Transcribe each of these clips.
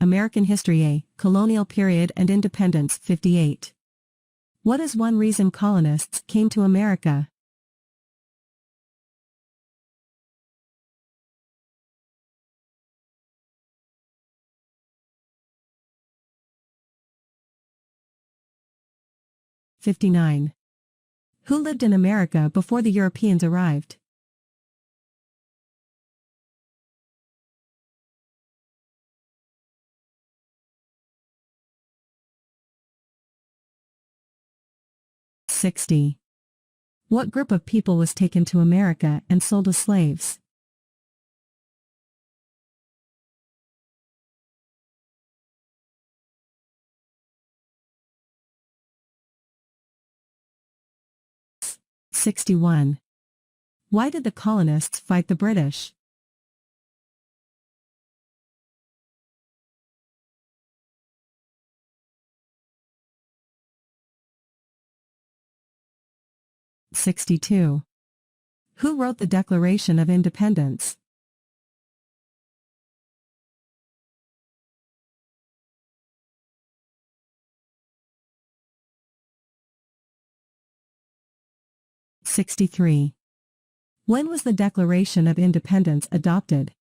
American History A, Colonial Period and Independence 58. What is one reason colonists came to America? (59) Who lived in America before the Europeans arrived? (60) What group of people was taken to America and sold as slaves? (61) Why did the colonists fight the British? (62) Who wrote the Declaration of Independence? (63) When was the Declaration of Independence adopted?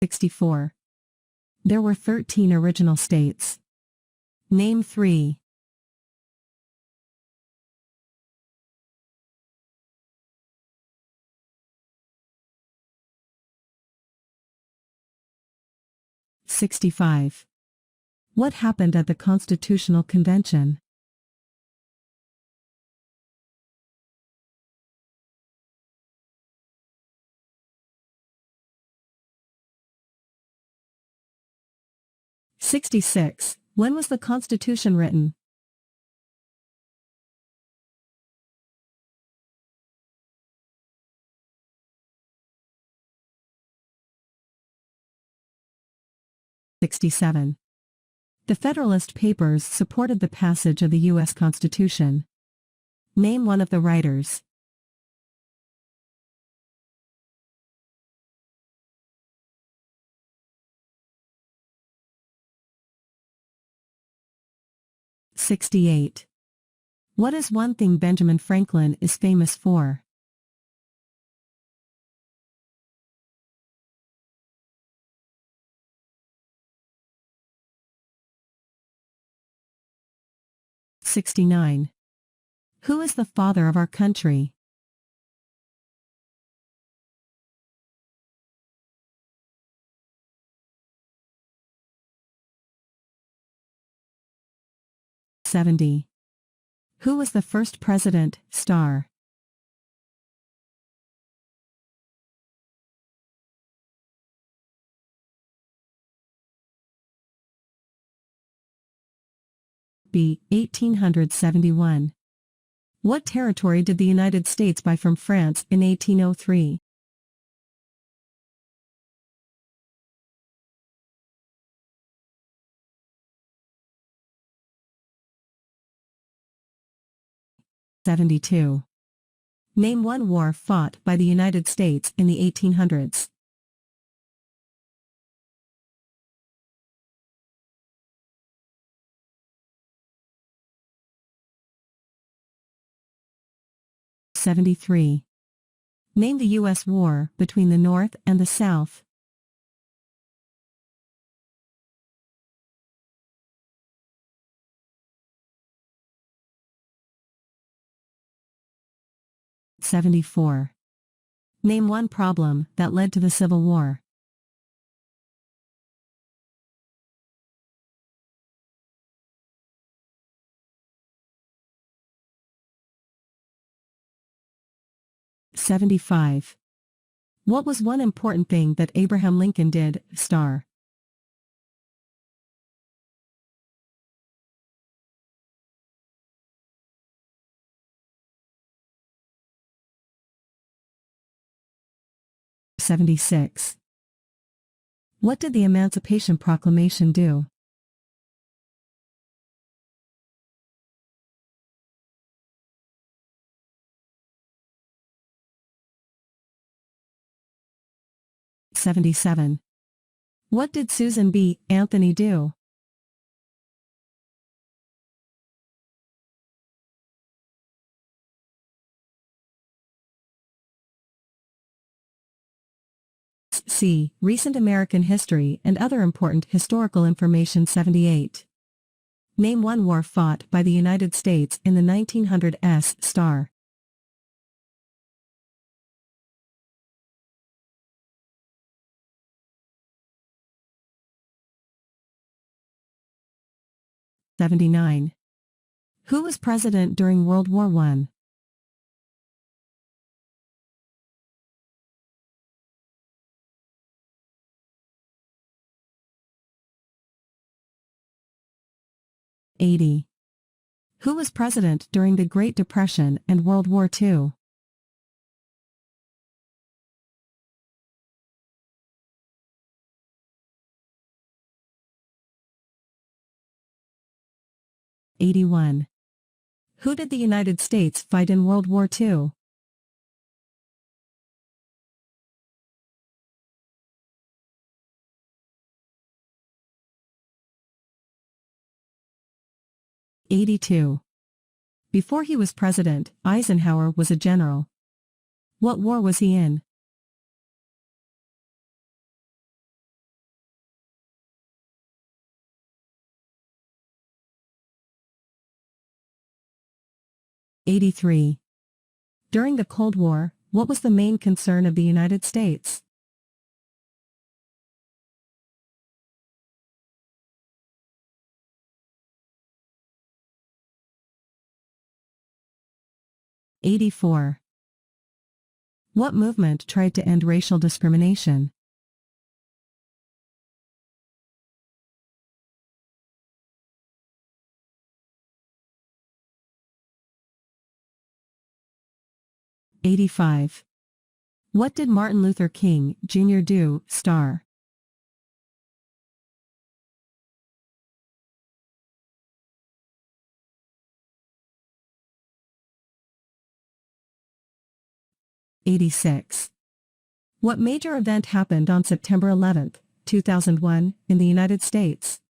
(64) There were 13 original states. Name 3. (65) What happened at the Constitutional Convention? (66) When was the Constitution written? (67) The Federalist Papers supported the passage of the U.S. Constitution. Name one of the writers. (68) What is one thing Benjamin Franklin is famous for? (69) Who is the father of our country? (70) Who was the first president, star? B. 1871. What territory did the United States buy from France in 1803? (72) Name one war fought by the United States in the 1800s. (73) Name the U.S. war between the North and the South. (74) Name one problem that led to the Civil War. (75) What was one important thing that Abraham Lincoln did, star? (76) What did the Emancipation Proclamation do? 1877. What did Susan B. Anthony do? C. Recent American history and other important historical information. 78. Name one war fought by the United States in the 1900s. Star. '79. Who was president during World War I? '80. Who was president during the Great Depression and World War II? '81. Who did the United States fight in World War II? '82. Before he was president, Eisenhower was a general. What war was he in? '83. During the Cold War, what was the main concern of the United States? '84. What movement tried to end racial discrimination? '85. What did Martin Luther King, Jr. do? Star. '86. What major event happened on September 11, 2001, in the United States?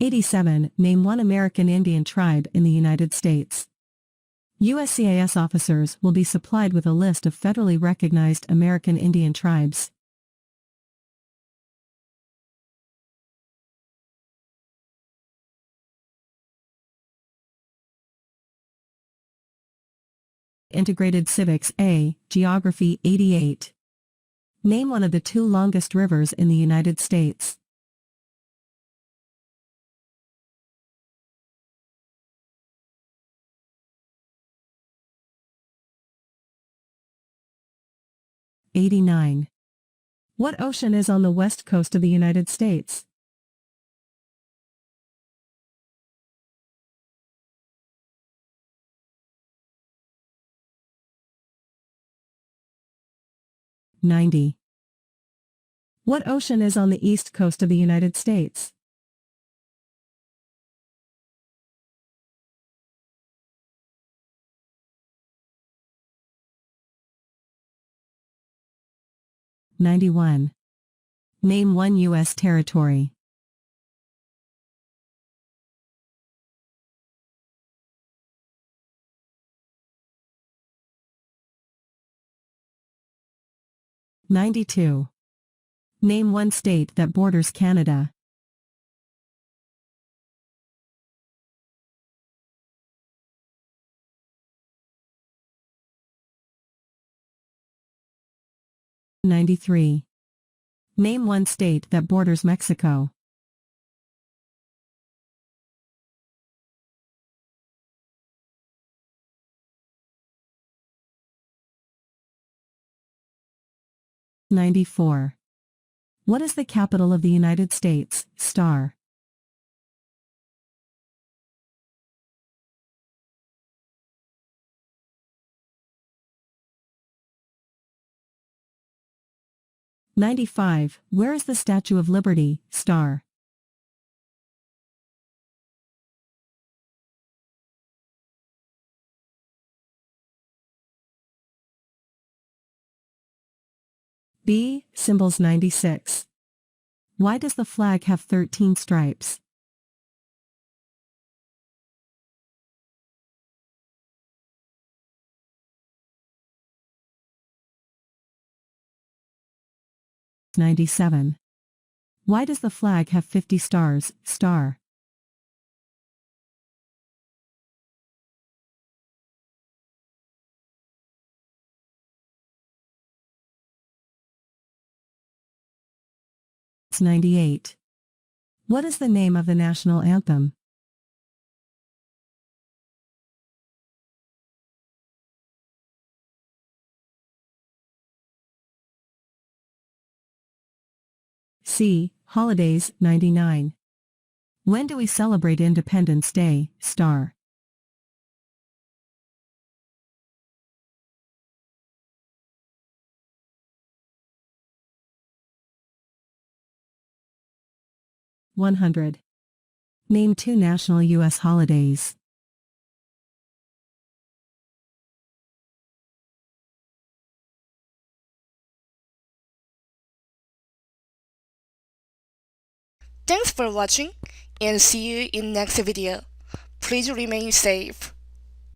'87. Name one American Indian tribe in the United States. USCIS officers will be supplied with a list of federally recognized American Indian tribes. Integrated Civics A, Geography. 88. Name one of the two longest rivers in the United States. '89. What ocean is on the west coast of the United States? '90. What ocean is on the east coast of the United States? '91. Name one U.S. territory. '92. Name one state that borders Canada. '93. Name one state that borders Mexico. '94. What is the capital of the United States? Star. '95. Where is the Statue of Liberty? Star. B. Symbols 96. Why does the flag have 13 stripes? #, 97. Why does the flag have 50 stars, star? #, 98. What is the name of the national anthem? C. Holidays, 99. When do we celebrate Independence Day, star? #, 100. Name 2 national U.S. holidays. Thanks for watching and see you in next video. Please remain safe.